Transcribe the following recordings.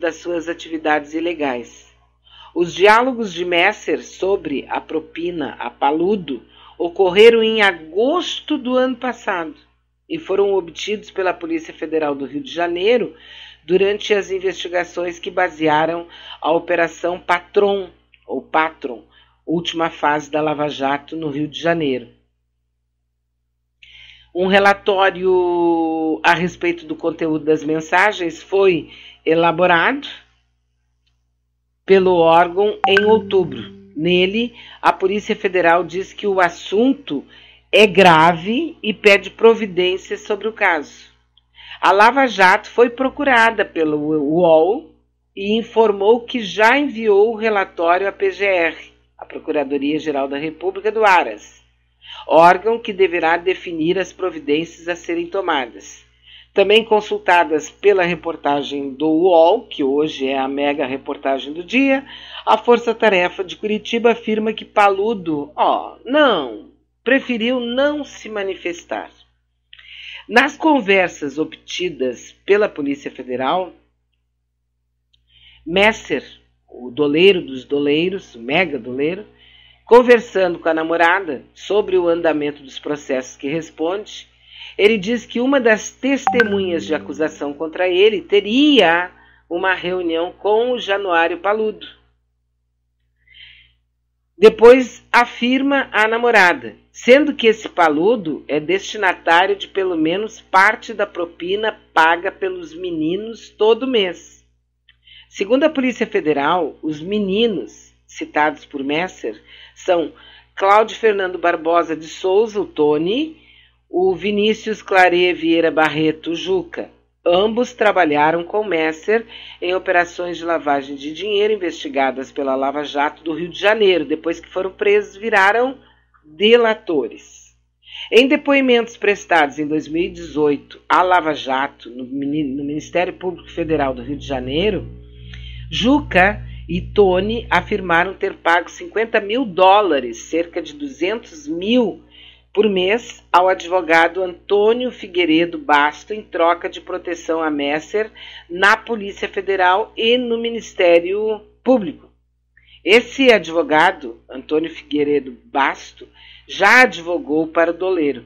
das suas atividades ilegais. Os diálogos de Messer sobre a propina a Paludo ocorreram em agosto do ano passado e foram obtidos pela Polícia Federal do Rio de Janeiro durante as investigações que basearam a Operação Patron, última fase da Lava Jato no Rio de Janeiro. Um relatório a respeito do conteúdo das mensagens foi elaborado pelo órgão em outubro. Nele, a Polícia Federal diz que o assunto é grave e pede providências sobre o caso. A Lava Jato foi procurada pelo UOL e informou que já enviou o relatório à PGR, a Procuradoria-Geral da República do Aras, órgão que deverá definir as providências a serem tomadas. Também consultadas pela reportagem do UOL, que hoje é a mega reportagem do dia, a Força Tarefa de Curitiba afirma que Paludo, preferiu não se manifestar. Nas conversas obtidas pela Polícia Federal, Messer, o doleiro dos doleiros, o mega doleiro, conversando com a namorada sobre o andamento dos processos que responde, ele diz que uma das testemunhas de acusação contra ele teria uma reunião com o Januário Paludo. Depois afirma a namorada, sendo que esse Paludo é destinatário de pelo menos parte da propina paga pelos meninos todo mês. Segundo a Polícia Federal, os meninos citados por Messer são Cláudio Fernando Barbosa de Souza, o Tony, o Vinícius Clare Vieira Barreto, o Juca. Ambos trabalharam com Messer em operações de lavagem de dinheiro investigadas pela Lava Jato do Rio de Janeiro. Depois que foram presos, viraram delatores. Em depoimentos prestados em 2018 à Lava Jato, no Ministério Público Federal do Rio de Janeiro, Juca e Tony afirmaram ter pago $50 mil, cerca de 200 mil por mês, ao advogado Antônio Figueiredo Basto em troca de proteção a Messer na Polícia Federal e no Ministério Público. Esse advogado, Antônio Figueiredo Basto, já advogou para o doleiro.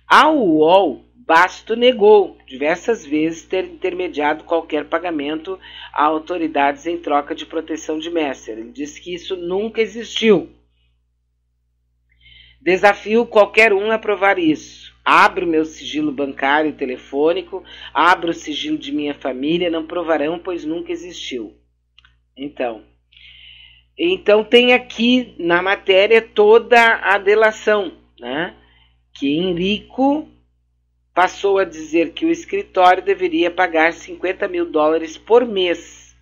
Ao UOL, Basto negou diversas vezes ter intermediado qualquer pagamento a autoridades em troca de proteção de Messer. Ele disse que isso nunca existiu. Desafio qualquer um a provar isso. Abro meu sigilo bancário e telefônico, abro o sigilo de minha família, não provarão, pois nunca existiu. Então tem aqui na matéria toda a delação, né? Que Henrico passou a dizer que o escritório deveria pagar $50 mil por mês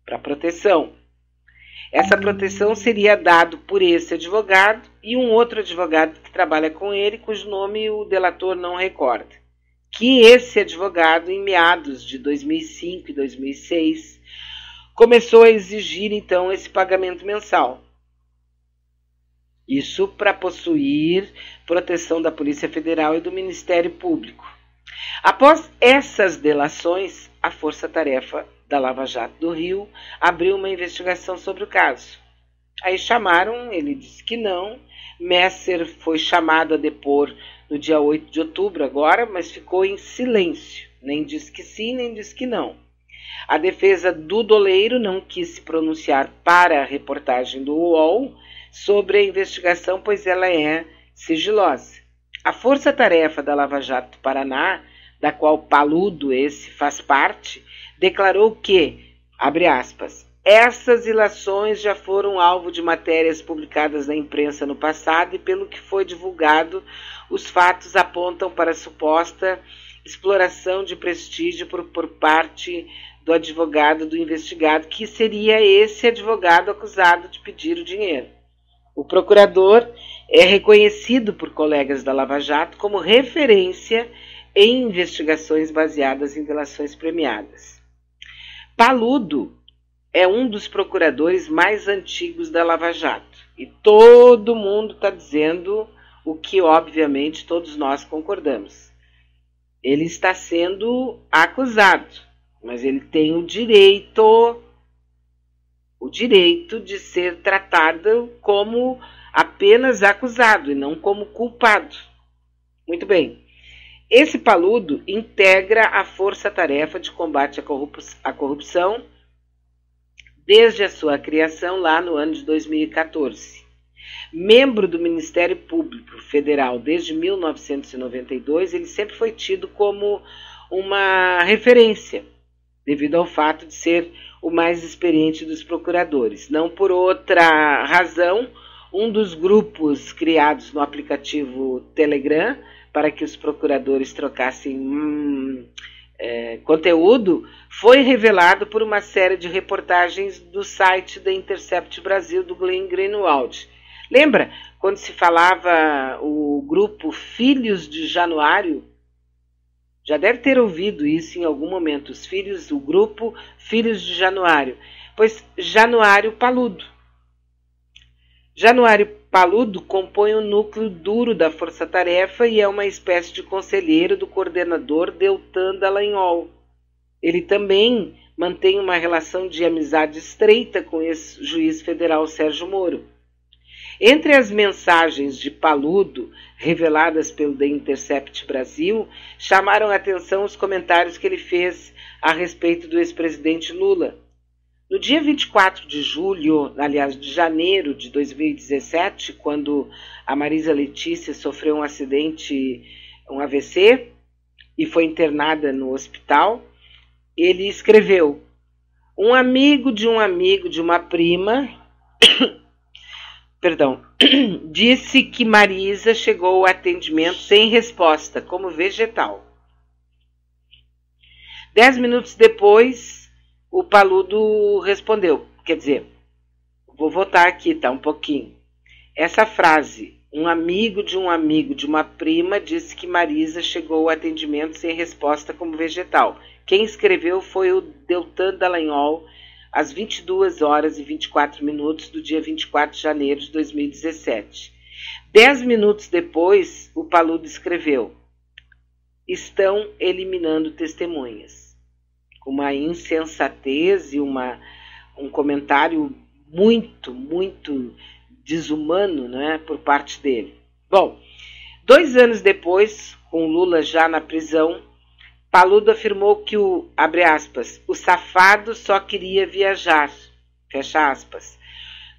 para proteção. Essa proteção seria dada por esse advogado e um outro advogado que trabalha com ele, cujo nome o delator não recorda. Que esse advogado, em meados de 2005 e 2006, começou a exigir, então, esse pagamento mensal. Isso para possuir proteção da Polícia Federal e do Ministério Público. Após essas delações, a Força Tarefa da Lava Jato do Rio abriu uma investigação sobre o caso. Aí chamaram, ele disse que não. Messer foi chamado a depor no dia 8 de outubro agora, mas ficou em silêncio. Nem disse que sim, nem disse que não. A defesa do doleiro não quis se pronunciar para a reportagem do UOL sobre a investigação, pois ela é sigilosa. A Força Tarefa da Lava Jato do Paraná, da qual Paludo esse faz parte, declarou que, abre aspas, essas ilações já foram alvo de matérias publicadas na imprensa no passado e, pelo que foi divulgado, os fatos apontam para a suposta exploração de prestígio por parte do advogado do investigado, que seria esse advogado acusado de pedir o dinheiro. O procurador é reconhecido por colegas da Lava Jato como referência em investigações baseadas em delações premiadas. Paludo é um dos procuradores mais antigos da Lava Jato e todo mundo está dizendo o que, obviamente, todos nós concordamos. Ele está sendo acusado, mas ele tem o direito de ser tratado como apenas acusado e não como culpado. Muito bem. Esse Paludo integra a Força-Tarefa de Combate à Corrupção desde a sua criação lá no ano de 2014. Membro do Ministério Público Federal desde 1992, ele sempre foi tido como uma referência, devido ao fato de ser o mais experiente dos procuradores. Não por outra razão, um dos grupos criados no aplicativo Telegram para que os procuradores trocassem conteúdo foi revelado por uma série de reportagens do site da Intercept Brasil, do Glenn Greenwald. Lembra quando se falava o grupo Filhos de Januário? Já deve ter ouvido isso em algum momento, o grupo Filhos de Januário. Pois Januário Paludo. Januário Paludo compõe o núcleo duro da Força-Tarefa e é uma espécie de conselheiro do coordenador Deltan Dallagnol. Ele também mantém uma relação de amizade estreita com o ex-juiz federal Sérgio Moro. Entre as mensagens de Paludo, reveladas pelo The Intercept Brasil, chamaram a atenção os comentários que ele fez a respeito do ex-presidente Lula. No dia 24 de janeiro de 2017, quando a Marisa Letícia sofreu um acidente, um AVC, e foi internada no hospital, ele escreveu: um amigo de uma prima disse que Marisa chegou ao atendimento sem resposta, como vegetal. 10 minutos depois, o Paludo respondeu, quer dizer, vou voltar aqui, tá, um pouquinho. Essa frase, um amigo de uma prima disse que Marisa chegou ao atendimento sem resposta como vegetal. Quem escreveu foi o Deltan Dallagnol, às 22 horas e 24 minutos do dia 24 de janeiro de 2017. 10 minutos depois, o Paludo escreveu: estão eliminando testemunhas. Uma insensatez e um comentário muito, muito desumano, né, por parte dele. Bom, 2 anos depois, com Lula já na prisão, Paludo afirmou que abre aspas, o safado só queria viajar, fecha aspas.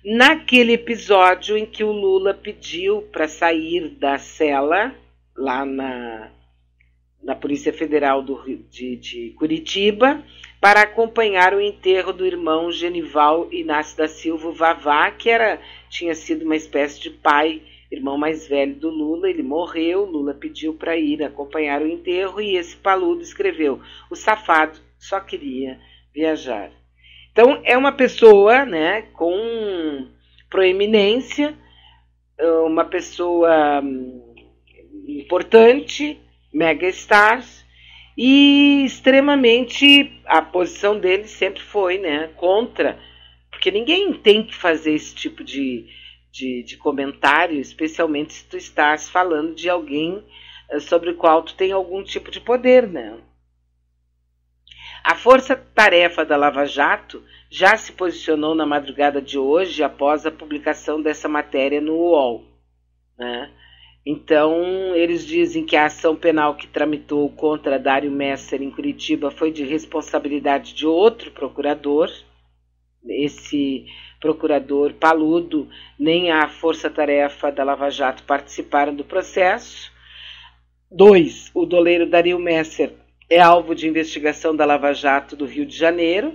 Naquele episódio em que o Lula pediu para sair da cela, lá na Polícia Federal de Curitiba, para acompanhar o enterro do irmão Genival Inácio da Silva Vavá, que tinha sido uma espécie de pai, irmão mais velho do Lula. Ele morreu, Lula pediu para ir acompanhar o enterro e esse Paludo escreveu: o safado só queria viajar. Então é uma pessoa, né, com proeminência, uma pessoa importante, mega star, e extremamente, a posição dele sempre foi, né, contra, porque ninguém tem que fazer esse tipo de comentário, especialmente se tu estás falando de alguém sobre o qual tu tem algum tipo de poder, né? A Força-Tarefa da Lava Jato já se posicionou na madrugada de hoje após a publicação dessa matéria no UOL, né? Então, eles dizem que a ação penal que tramitou contra Dário Messer em Curitiba foi de responsabilidade de outro procurador. Esse procurador Paludo nem a Força-Tarefa da Lava Jato participaram do processo. 2. O doleiro Dário Messer é alvo de investigação da Lava Jato do Rio de Janeiro.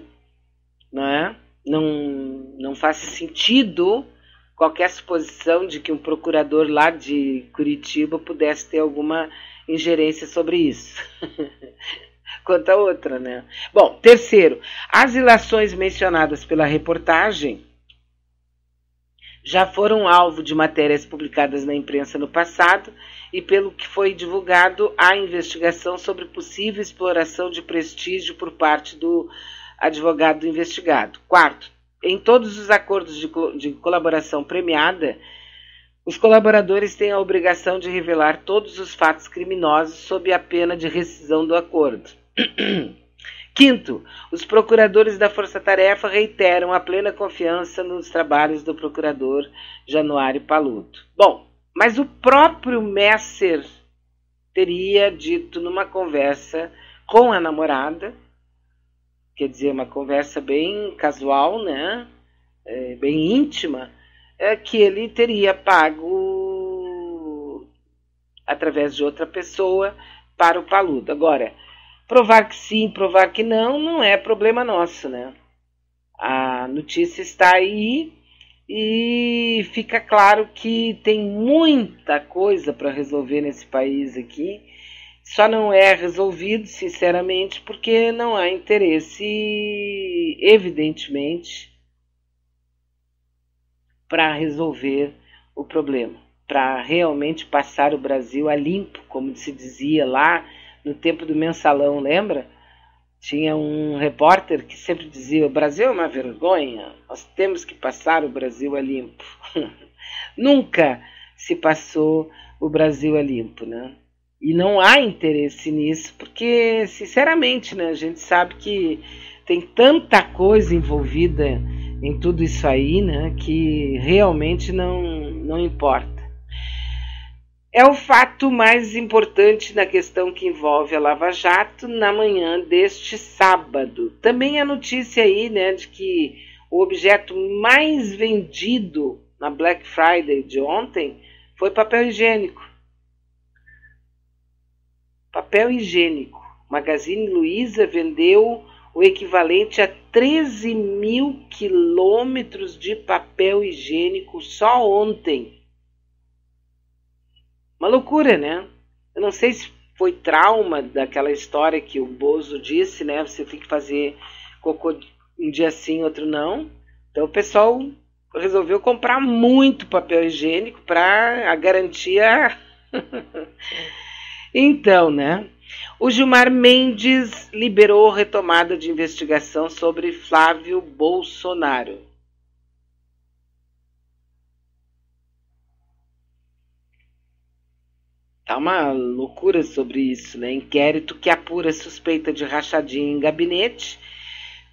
Né? Não faz sentido qualquer suposição de que um procurador lá de Curitiba pudesse ter alguma ingerência sobre isso. Quanto a outra, né? Bom, 3. As ilações mencionadas pela reportagem já foram alvo de matérias publicadas na imprensa no passado e, pelo que foi divulgado, há investigação sobre possível exploração de prestígio por parte do advogado do investigado. 4. Em todos os acordos de colaboração premiada, os colaboradores têm a obrigação de revelar todos os fatos criminosos sob a pena de rescisão do acordo. Quinto, os procuradores da Força Tarefa reiteram a plena confiança nos trabalhos do procurador Januário Paludo. Bom, mas o próprio Messer teria dito numa conversa com a namorada, quer dizer, uma conversa bem casual, né? Bem íntima, que ele teria pago através de outra pessoa para o Paludo. Agora, provar que sim, provar que não é problema nosso, né? A notícia está aí e fica claro que tem muita coisa para resolver nesse país aqui. Só não é resolvido, sinceramente, porque não há interesse, evidentemente, para resolver o problema, para realmente passar o Brasil a limpo, como se dizia lá no tempo do Mensalão, lembra? Tinha um repórter que sempre dizia: o Brasil é uma vergonha, nós temos que passar o Brasil a limpo. Nunca se passou o Brasil a limpo, né? E não há interesse nisso, porque, sinceramente, né, a gente sabe que tem tanta coisa envolvida em tudo isso aí, né, que realmente não importa. É o fato mais importante na questão que envolve a Lava Jato na manhã deste sábado. Também a notícia aí, né, de que o objeto mais vendido na Black Friday de ontem foi papel higiênico. Papel higiênico. Magazine Luiza vendeu o equivalente a 13 mil quilômetros de papel higiênico só ontem. Uma loucura, né? Eu não sei se foi trauma daquela história que o Bozo disse, né? Você tem que fazer cocô um dia sim, outro não. Então o pessoal resolveu comprar muito papel higiênico para a garantia. Então, né? O Gilmar Mendes liberou retomada de investigação sobre Flávio Bolsonaro. Tá uma loucura sobre isso, né? Inquérito que apura suspeita de rachadinha em gabinete.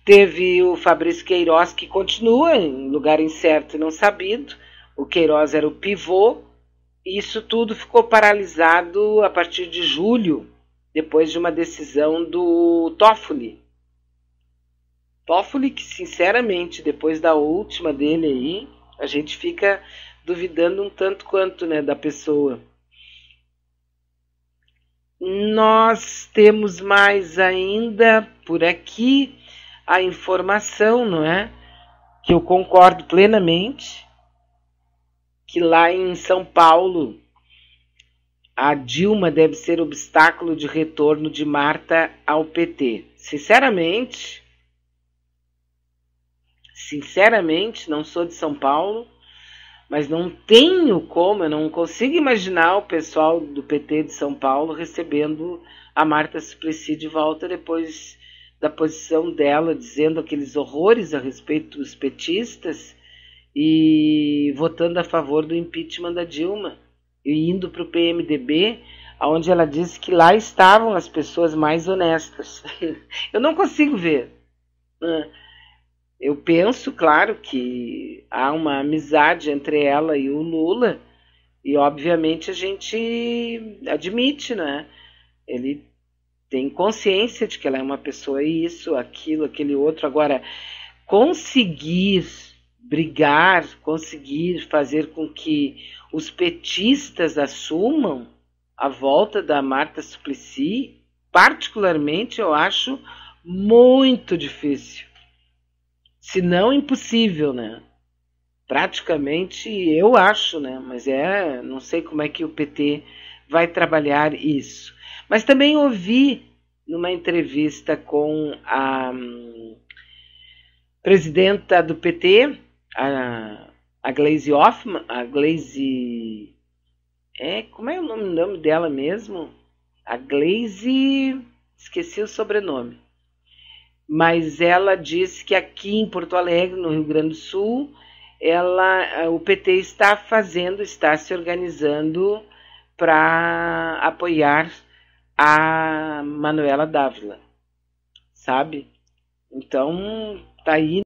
Teve o Fabrício Queiroz, que continua em lugar incerto e não sabido. O Queiroz era o pivô. E isso tudo ficou paralisado a partir de julho, depois de uma decisão do Toffoli. Toffoli que, sinceramente, depois da última dele aí, a gente fica duvidando um tanto quanto, né, da pessoa. Nós temos mais ainda por aqui a informação, não é? Que eu concordo plenamente, que lá em São Paulo a Dilma deve ser obstáculo de retorno de Marta ao PT. Sinceramente, não sou de São Paulo, mas não tenho como, eu não consigo imaginar o pessoal do PT de São Paulo recebendo a Marta Suplicy de volta depois da posição dela, dizendo aqueles horrores a respeito dos petistas e votando a favor do impeachment da Dilma e indo para o PMDB, onde ela disse que lá estavam as pessoas mais honestas. Eu não consigo ver. Eu penso, claro, que há uma amizade entre ela e o Lula, e obviamente a gente admite, né? Ele tem consciência de que ela é uma pessoa isso, aquilo, aquele outro. Agora, conseguir brigar, conseguir fazer com que os petistas assumam a volta da Marta Suplicy, particularmente eu acho muito difícil. Se não impossível, né? Praticamente eu acho, né? Mas não sei como é que o PT vai trabalhar isso. Mas também ouvi numa entrevista com a presidenta do PT, a Gleisi Hoffmann, como é o nome dela mesmo? A Gleisi, esqueci o sobrenome. Mas ela disse que aqui em Porto Alegre, no Rio Grande do Sul, o PT está se organizando para apoiar a Manuela Dávila. sabe? Então, tá aí